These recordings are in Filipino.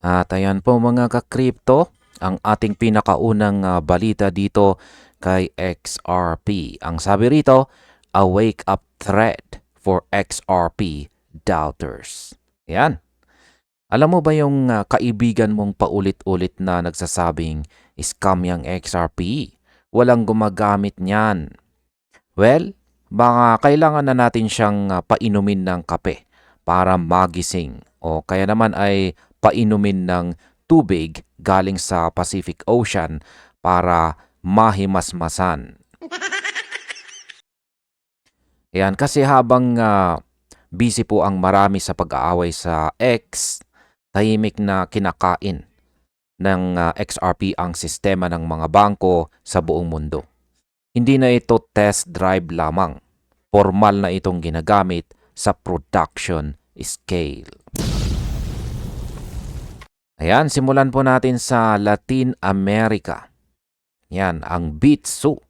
At ayan po mga ka-crypto, ang ating pinakaunang balita dito kay XRP. Ang sabi rito, a wake-up threat for XRP doubters. Yan. Alam mo ba yung kaibigan mong paulit-ulit na nagsasabing scam yung XRP? Walang gumagamit niyan. Well, baka kailangan na natin siyang painumin ng kape para magising o kaya naman ay painumin ng tubig galing sa Pacific Ocean para mahimasmasan. Yan, kasi habang busy po ang marami sa pag-aaway sa X, tahimik na kinakain ng XRP ang sistema ng mga bangko sa buong mundo. Hindi na ito test drive lamang. Formal na itong ginagamit sa production scale. Ayan, simulan po natin sa Latin America. Yan, ang Bitso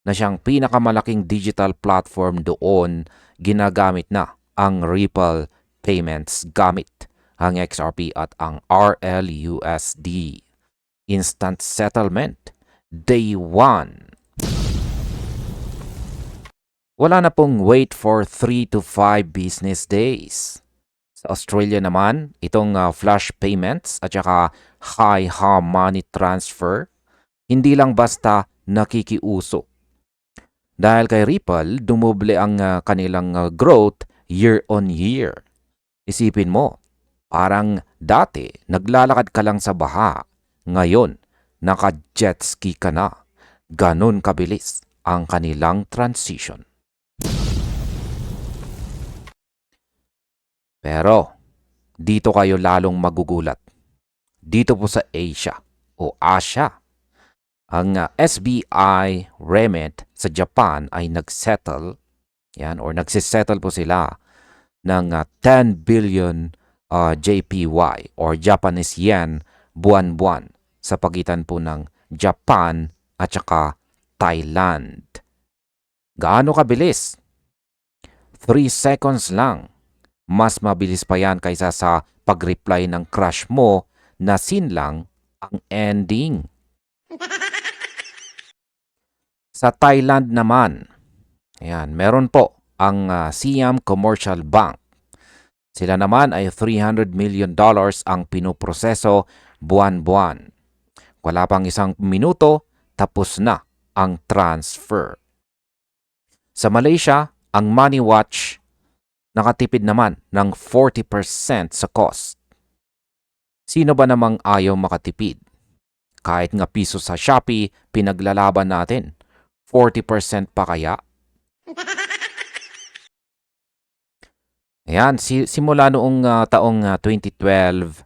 na siyang pinakamalaking digital platform doon, ginagamit na ang Ripple payments gamit ang XRP at ang RLUSD. Instant settlement, day 1. Wala na pong wait for 3 to 5 business days. Sa Australia naman, itong flash payments at saka high money transfer, hindi lang basta nakikiuso. Dahil kay Ripple, dumoble ang kanilang growth year on year. Isipin mo, parang dati naglalakad ka lang sa baha, ngayon naka-jet ski ka na. Ganon kabilis ang kanilang transition. Pero dito kayo lalong magugulat. Dito po sa Asia o Asia, ang SBI Remit sa Japan ay nagsettle, yan, or nagsisettle po sila ng 10 billion JPY or Japanese yen buwan-buwan sa pagitan po ng Japan at saka Thailand. Gaano kabilis? 3 seconds lang. Mas mabilis pa yan kaysa sa pag-reply ng crush mo na sin lang ang ending. Sa Thailand naman, ayan, meron po ang Siam Commercial Bank. Sila naman ay $300 million ang pinoproseso buwan-buwan. Wala pang isang minuto, tapos na ang transfer. Sa Malaysia, ang Money Watch nakatipid naman ng 40% sa cost. Sino ba namang ayaw makatipid? Kahit nga piso sa Shopee, pinaglalaban natin. 40% pa kaya? Ayan, simula noong taong 2012,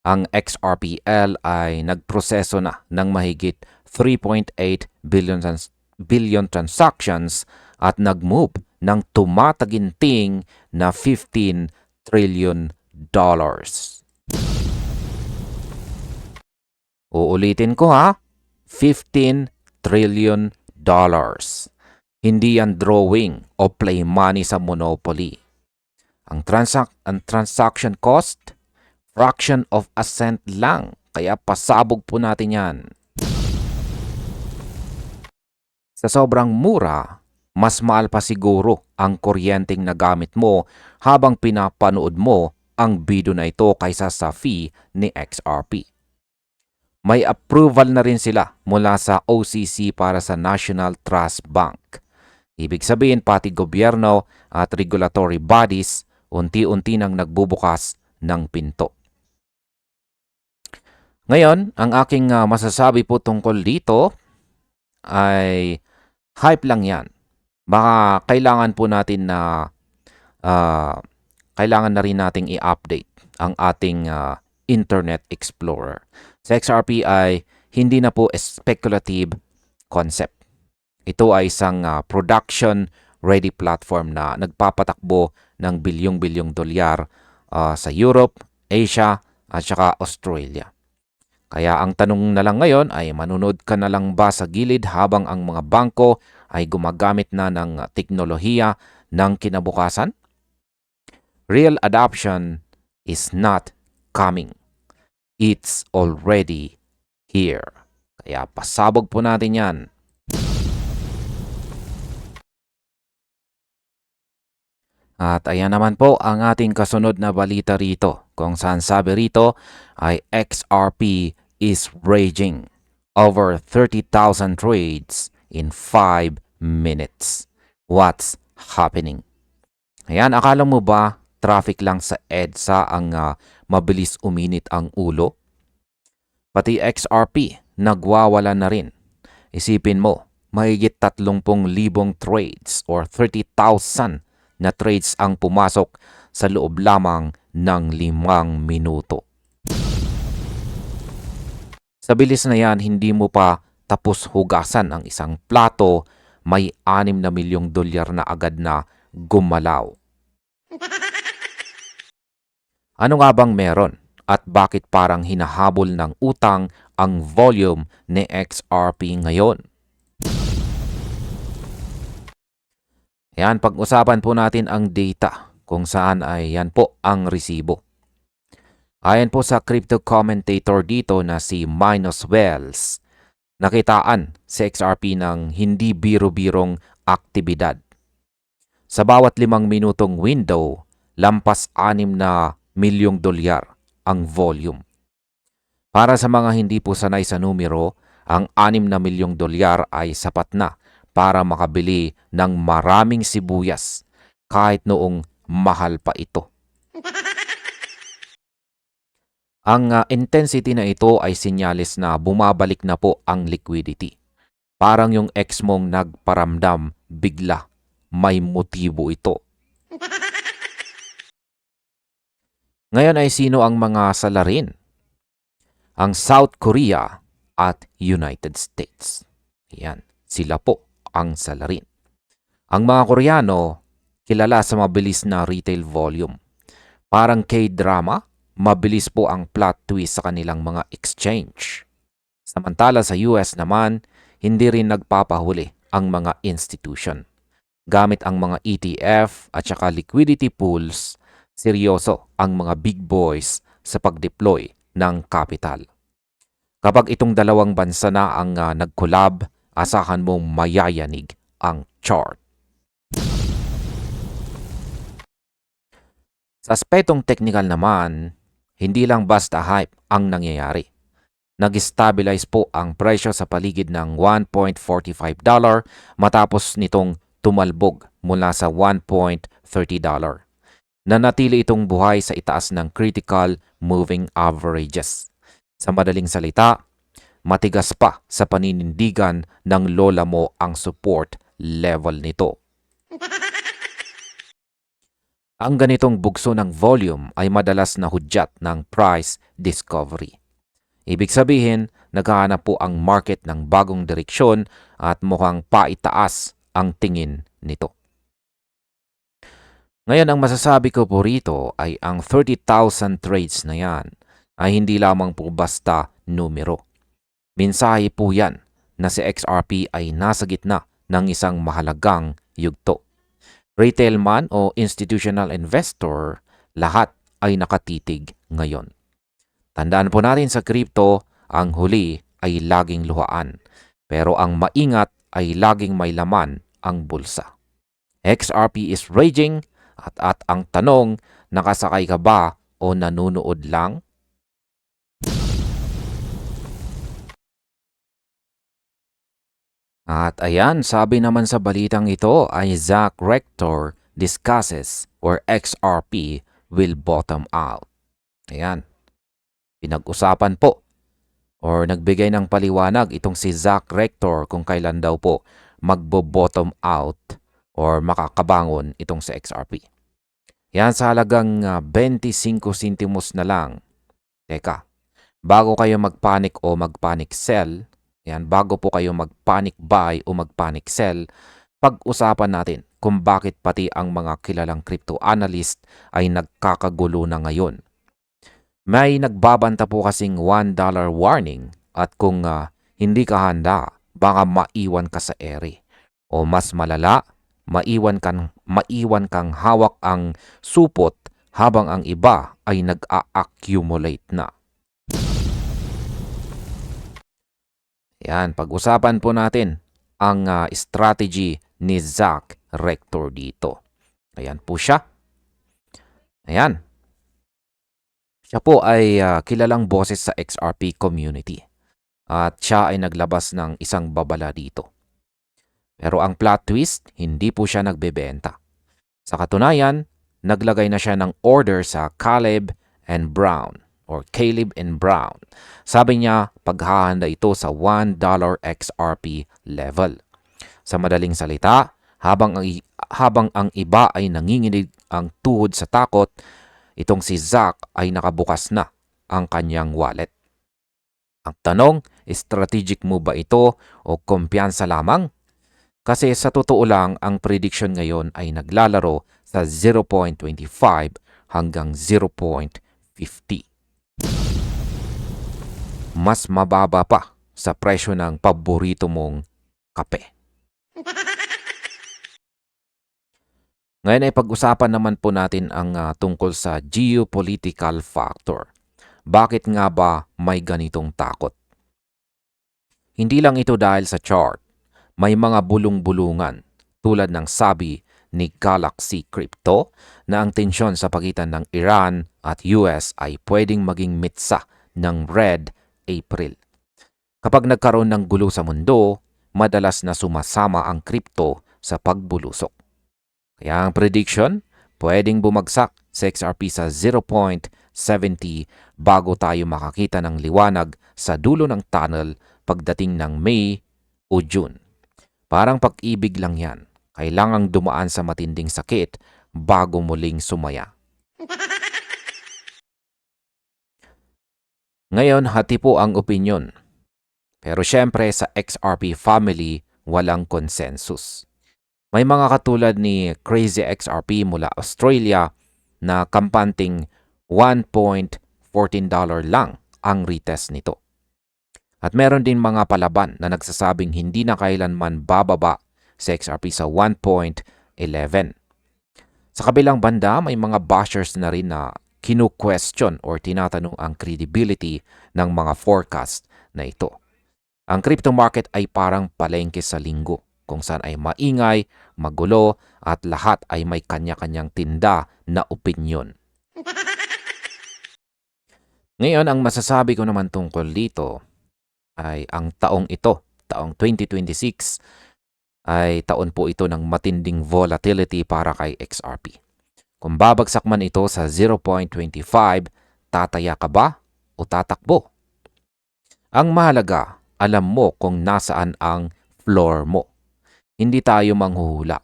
ang XRPL ay nagproseso na ng mahigit 3.8 billion transactions at nag-move ng tumataginting na $15 trillion. Uulitin ko ha, $15 trillion. Hindi yan drawing o play money sa Monopoly. Ang transaction cost, fraction of a cent lang, kaya pasabog po natin yan. Sa sobrang mura, mas mahal pa siguro ang kuryenteng nagamit mo habang pinapanood mo ang video na ito kaysa sa fee ni XRP. May approval na rin sila mula sa OCC para sa National Trust Bank. Ibig sabihin pati gobyerno at regulatory bodies unti-unti nang nagbubukas ng pinto. Ngayon, ang aking masasabi po tungkol dito ay hype lang yan. Baka kailangan po natin na kailangan na rin nating i-update ang ating Internet Explorer. Sa XRP ay hindi na po speculative concept. Ito ay isang production-ready platform na nagpapatakbo ng bilyong-bilyong dolyar sa Europe, Asia, at saka Australia. Kaya ang tanong na lang ngayon ay manunod ka na lang ba sa gilid habang ang mga bangko ay gumagamit na ng teknolohiya ng kinabukasan? Real adoption is not coming. It's already here. Kaya pasabog po natin yan. At ayan naman po ang ating kasunod na balita rito, kung saan sabi rito ay XRP is raging over 30,000 trades in 5 minutes. What's happening? Ayan, akala mo ba traffic lang sa EDSA ang mabilis uminit ang ulo? Pati XRP nagwawala na rin. Isipin mo, mahigit 30,000 trades or 30,000 na trades ang pumasok sa loob lamang ng 5 minuto. Sa bilis na yan, hindi mo pa tapos hugasan ang isang plato, may 6 na milyong dolyar na agad na gumalaw. Ano nga bang meron? At bakit parang hinahabol ng utang ang volume ni XRP ngayon? Yan, pag-usapan po natin ang data kung saan ay yan po ang resibo. Ayon po sa crypto commentator dito na si Minos Wells, nakitaan si XRP ng hindi biro-birong aktibidad. Sa bawat 5 minutong window, lampas 6 na milyong dolyar ang volume. Para sa mga hindi po sanay sa numero, ang 6 na milyong dolyar ay sapat na para makabili ng maraming sibuyas kahit noong mahal pa ito. Ang intensity na ito ay sinyalis na bumabalik na po ang liquidity. Parang yung ex mong nagparamdam bigla, may motibo ito. Ngayon ay sino ang mga salarin? Ang South Korea at United States. Yan, sila po ang salarin. Ang mga Koreano, kilala sa mabilis na retail volume. Parang K-drama, mabilis po ang plot twist sa kanilang mga exchange. Samantala sa US naman, hindi rin nagpapahuli ang mga institution. Gamit ang mga ETF at saka liquidity pools, seryoso ang mga big boys sa pag-deploy ng capital. Kapag itong dalawang bansa na ang nag-collab, asahan mong mayayanig ang chart. Sa aspetong technical naman, hindi lang basta hype ang nangyayari. Nag-stabilize po ang presyo sa paligid ng $1.45 matapos nitong tumalbog mula sa $1.30. Nanatili itong buhay sa itaas ng critical moving averages. Sa madaling salita, matigas pa sa paninindigan ng lola mo ang support level nito. Ang ganitong bugso ng volume ay madalas na hudyat ng price discovery. Ibig sabihin, naghahanap po ang market ng bagong direksyon at mukhang paitaas ang tingin nito. Ngayon, ang masasabi ko po rito ay ang 30,000 trades na yan ay hindi lamang po basta numero. Mensahe po yan na si XRP ay nasa gitna ng isang mahalagang yugto. Retail man o institutional investor, lahat ay nakatitig ngayon. Tandaan po natin sa crypto, ang huli ay laging luhaan. Pero ang maingat ay laging may laman ang bulsa. XRP is raging at ang tanong, nakasakay ka ba o nanunood lang? At ayan, sabi naman sa balitang ito ay Zach Rector discusses where XRP will bottom out. Ayan, pinag-usapan po or nagbigay ng paliwanag itong si Zach Rector kung kailan daw po magbo-bottom out or makakabangon itong si XRP. Yan sa halagang 25 centimos na lang. Teka, bago kayo magpanic o magpanic sell, yan, bago po kayo mag-panic buy o mag-panic sell, pag-usapan natin kung bakit pati ang mga kilalang crypto analyst ay nagkakagulo na ngayon. May nagbabanta po kasing $1 warning at kung hindi ka handa, baka maiwan ka sa ere. O mas malala, maiwan kang hawak ang supot habang ang iba ay nag-a-accumulate na. Yan, pag-usapan po natin ang strategy ni Zach Rector dito. Ayan po siya. Ayan. Siya po ay kilalang boses sa XRP community. At siya ay naglabas ng isang babala dito. Pero ang plot twist, hindi po siya nagbebenta. Sa katunayan, naglagay na siya ng order sa Caleb and Brown or Caleb and Brown. Sabi niya, paghahanda ito sa $1 XRP level. Sa madaling salita, habang ang iba ay nanginginig ang tuhod sa takot, itong si Zach ay nakabukas na ang kanyang wallet. Ang tanong, strategic move ba ito o kumpiyansa lamang? Kasi sa totoo lang, ang prediction ngayon ay naglalaro sa 0.25 hanggang 0.50. Mas mababa pa sa presyo ng paborito mong kape. Ngayon ay pag-usapan naman po natin ang tungkol sa geopolitical factor. Bakit nga ba may ganitong takot? Hindi lang ito dahil sa chart. May mga bulong-bulungan tulad ng sabi ni Galaxy Crypto na ang tensyon sa pagitan ng Iran at US ay pwedeng maging mitsa ng Red April. Kapag nagkaroon ng gulo sa mundo, madalas na sumasama ang crypto sa pagbulusok. Kaya ang prediction, pwedeng bumagsak sa XRP sa 0.70 bago tayo makakita ng liwanag sa dulo ng tunnel pagdating ng May o June. Parang pag-ibig lang yan. Kailangang dumaan sa matinding sakit bago muling sumaya. Ngayon, hati po ang opinyon. Pero syempre sa XRP family, walang consensus. May mga katulad ni Crazy XRP mula Australia na kampanting $1.14 lang ang retest nito. At meron din mga palaban na nagsasabing hindi na kailanman bababa sa XRP sa 1.11. Sa kabilang banda, may mga bashers na rin na kinu-question or tinatanong ang credibility ng mga forecast na ito. Ang crypto market ay parang palengke sa linggo kung saan ay maingay, magulo at lahat ay may kanya-kanyang tinda na opinyon. Ngayon, ang masasabi ko naman tungkol dito ay ang taong ito, taong 2026, ay taon po ito ng matinding volatility para kay XRP. Kung babagsak man ito sa 0.25, tataya ka ba o tatakbo? Ang mahalaga, alam mo kung nasaan ang floor mo. Hindi tayo manghuhula.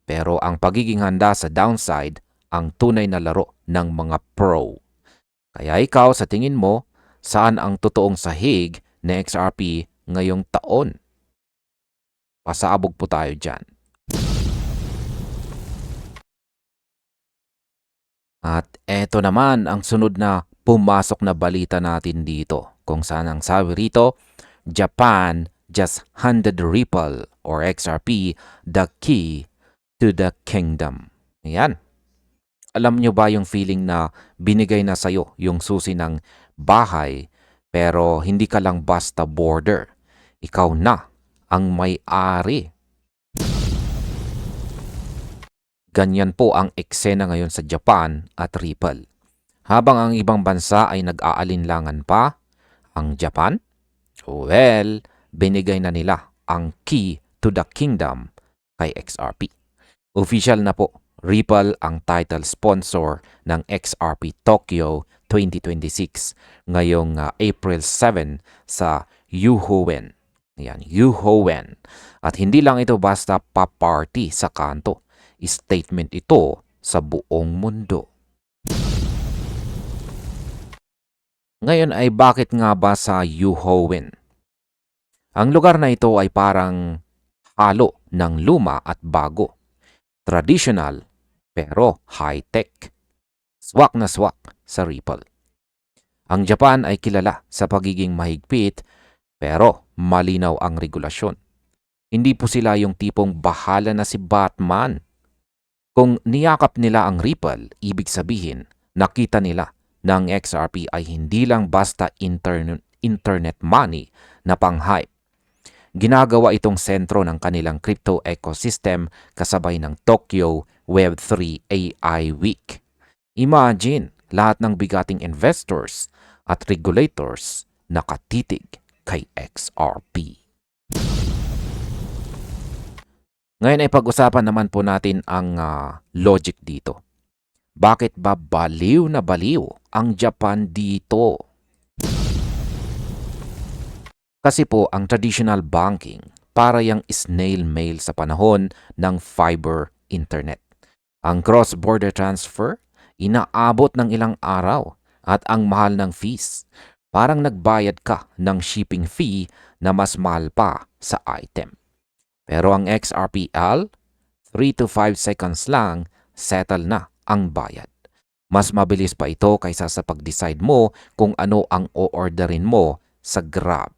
Pero ang pagiging handa sa downside, ang tunay na laro ng mga pro. Kaya ikaw sa tingin mo, saan ang totoong sahig na XRP ngayong taon? Pasabog po tayo dyan. At eto naman ang sunod na pumasok na balita natin dito. Kung saan ang sabi rito, Japan just handed Ripple or XRP the key to the kingdom. Ayan. Alam nyo ba yung feeling na binigay na sa'yo yung susi ng bahay pero hindi ka lang basta boarder. Ikaw na ang may-ari. Ganyan po ang eksena ngayon sa Japan at Ripple. Habang ang ibang bansa ay nag-aalinlangan pa, ang Japan, well, binigay na nila ang key to the kingdom kay XRP. Official na po, Ripple ang title sponsor ng XRP Tokyo 2026 ngayong April 7 sa Yuhowen. Yan, Yuhowen. At hindi lang ito basta pa-party sa kanto. Statement ito sa buong mundo. Ngayon ay bakit nga ba sa Yuhowen? Ang lugar na ito ay parang halo ng luma at bago. Traditional pero high-tech. Swak na swak sa Ripple. Ang Japan ay kilala sa pagiging mahigpit pero malinaw ang regulasyon. Hindi po sila yung tipong bahala na si Batman. Kung niyakap nila ang Ripple, ibig sabihin, nakita nila na ang XRP ay hindi lang basta internet money na pang-hype. Ginagawa itong sentro ng kanilang crypto ecosystem kasabay ng Tokyo Web3 AI Week. Imagine, lahat ng bigating investors at regulators nakatitig kay XRP. Ngayon ay pag-usapan naman po natin ang logic dito. Bakit ba baliw na baliw ang Japan dito? Kasi po ang traditional banking para yang snail mail sa panahon ng fiber internet. Ang cross-border transfer, inaabot ng ilang araw at ang mahal ng fees. Parang nagbayad ka ng shipping fee na mas mahal pa sa item. Pero ang XRPL, 3 to 5 seconds lang, settle na ang bayad. Mas mabilis pa ito kaysa sa pag-decide mo kung ano ang o-orderin mo sa Grab.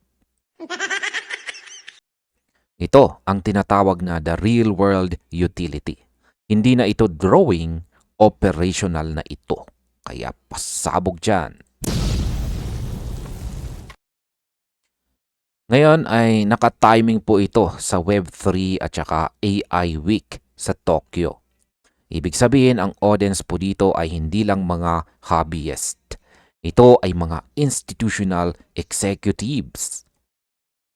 Ito ang tinatawag na the real world utility. Hindi na ito drawing, operational na ito. Kaya pasabog dyan. Ngayon ay naka-timing po ito sa Web3 at saka AI Week sa Tokyo. Ibig sabihin ang audience po dito ay hindi lang mga hobbyist. Ito ay mga institutional executives.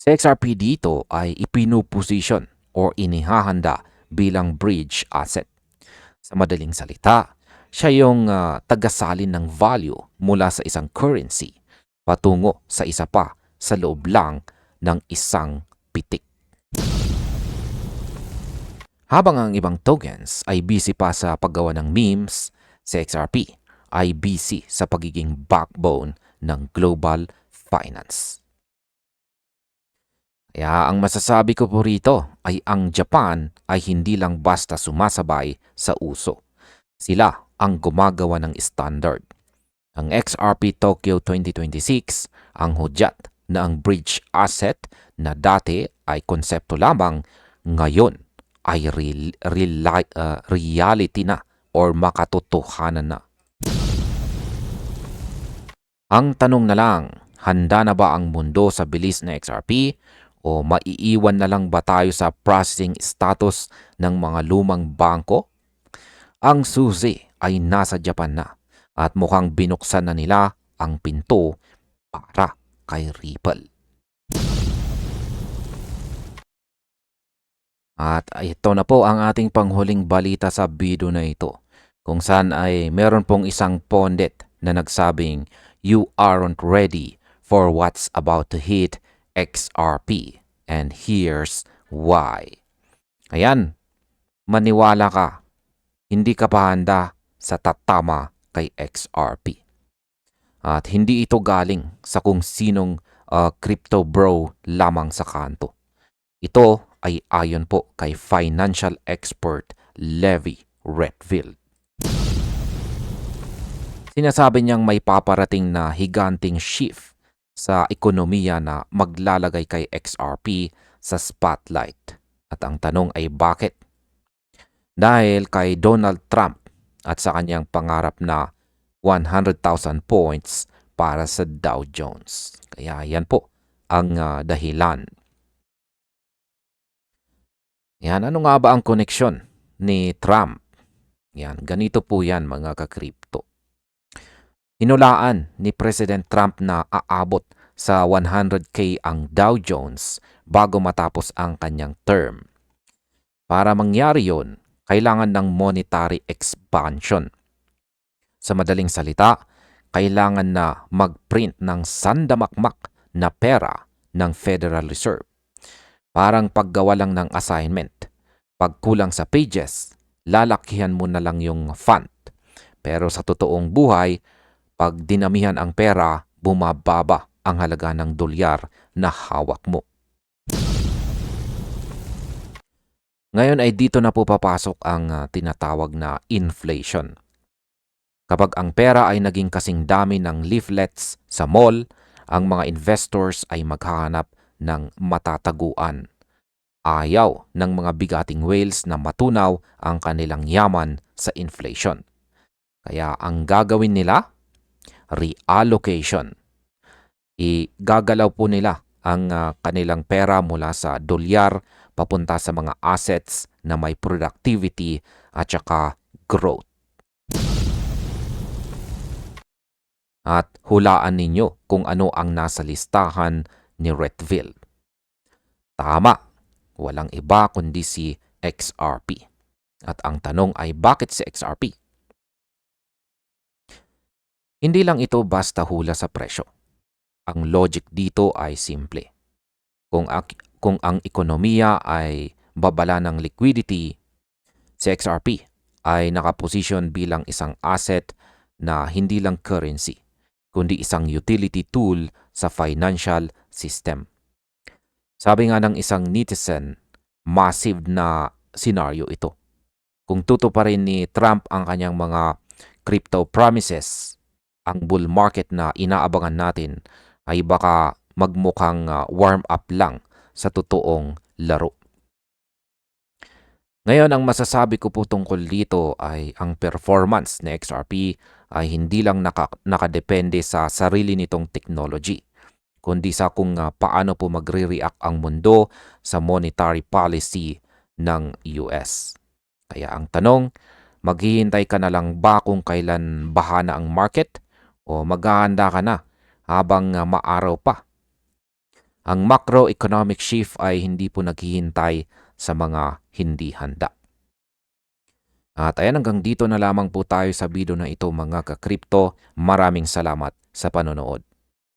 Sa XRP dito ay ipinuposition or inihahanda bilang bridge asset. Sa madaling salita, siya yung tagasalin ng value mula sa isang currency patungo sa isa pa sa loob lang ng isang pitik. Habang ang ibang tokens ay busy pa sa paggawa ng memes, sa XRP ay busy sa pagiging backbone ng global finance. Kaya ang masasabi ko po rito ay ang Japan ay hindi lang basta sumasabay sa uso. Sila ang gumagawa ng standard. Ang XRP Tokyo 2026 ang hudyat na ang bridge asset na dati ay konsepto lamang, ngayon ay reality na or makatotohanan na. Ang tanong na lang, handa na ba ang mundo sa bilis na XRP o maiiwan na lang ba tayo sa processing status ng mga lumang bangko? Ang susi ay nasa Japan na at mukhang binuksan na nila ang pinto para kay Ripple. At ito na po ang ating panghuling balita sa video na ito, kung saan ay meron pong isang pundit na nagsabing, "You aren't ready for what's about to hit XRP, and here's why." Ayan, maniwala ka, hindi ka pa handa sa tatama kay XRP. At hindi ito galing sa kung sinong crypto bro lamang sa kanto. Ito ay ayon po kay financial expert Levi Redfield. Sinasabi niyang may paparating na higanting shift sa ekonomiya na maglalagay kay XRP sa spotlight. At ang tanong ay bakit? Dahil kay Donald Trump at sa kanyang pangarap na 100,000 points para sa Dow Jones. Kaya yan po ang dahilan. Yan, ano nga ba ang koneksyon ni Trump? Yan, ganito po yan mga ka-crypto. Hinulaan ni President Trump na aabot sa 100K ang Dow Jones bago matapos ang kanyang term. Para mangyari yon, kailangan ng monetary expansion. Sa madaling salita, kailangan na mag-print ng sandamakmak na pera ng Federal Reserve. Parang paggawa lang ng assignment. Pag kulang sa pages, lalakihan mo na lang yung font. Pero sa totoong buhay, pag dinamihan ang pera, bumababa ang halaga ng dolyar na hawak mo. Ngayon ay dito na po papasok ang tinatawag na inflation. Kapag ang pera ay naging kasing dami ng leaflets sa mall, ang mga investors ay maghahanap ng matataguan. Ayaw ng mga bigating whales na matunaw ang kanilang yaman sa inflation. Kaya ang gagawin nila, reallocation. Igagalaw po nila ang kanilang pera mula sa dolyar papunta sa mga assets na may productivity at saka growth. At hulaan ninyo kung ano ang nasa listahan ni Retville. Tama, walang iba kundi si XRP. At ang tanong ay bakit si XRP? Hindi lang ito basta hula sa presyo. Ang logic dito ay simple. Kung ang ekonomiya ay babala ng liquidity, si XRP ay nakaposisyon bilang isang asset na hindi lang currency, kundi isang utility tool sa financial system. Sabi nga ng isang netizen, massive na senaryo ito. Kung tutuparin ni Trump ang kanyang mga crypto promises, ang bull market na inaabangan natin ay baka magmukhang warm up lang sa totoong laro. Ngayon, ang masasabi ko po tungkol dito ay ang performance ni XRP ay hindi lang nakadepende sa sarili nitong technology, kundi sa kung paano po magre-react ang mundo sa monetary policy ng US. Kaya ang tanong, maghihintay ka na lang ba kung kailan bahana ang market o maghahanda ka na habang maaraw pa? Ang macroeconomic shift ay hindi po naghihintay sa mga hindi handa. At ayan, hanggang dito na lamang po tayo sa video na ito mga ka-crypto. Maraming salamat sa panonood.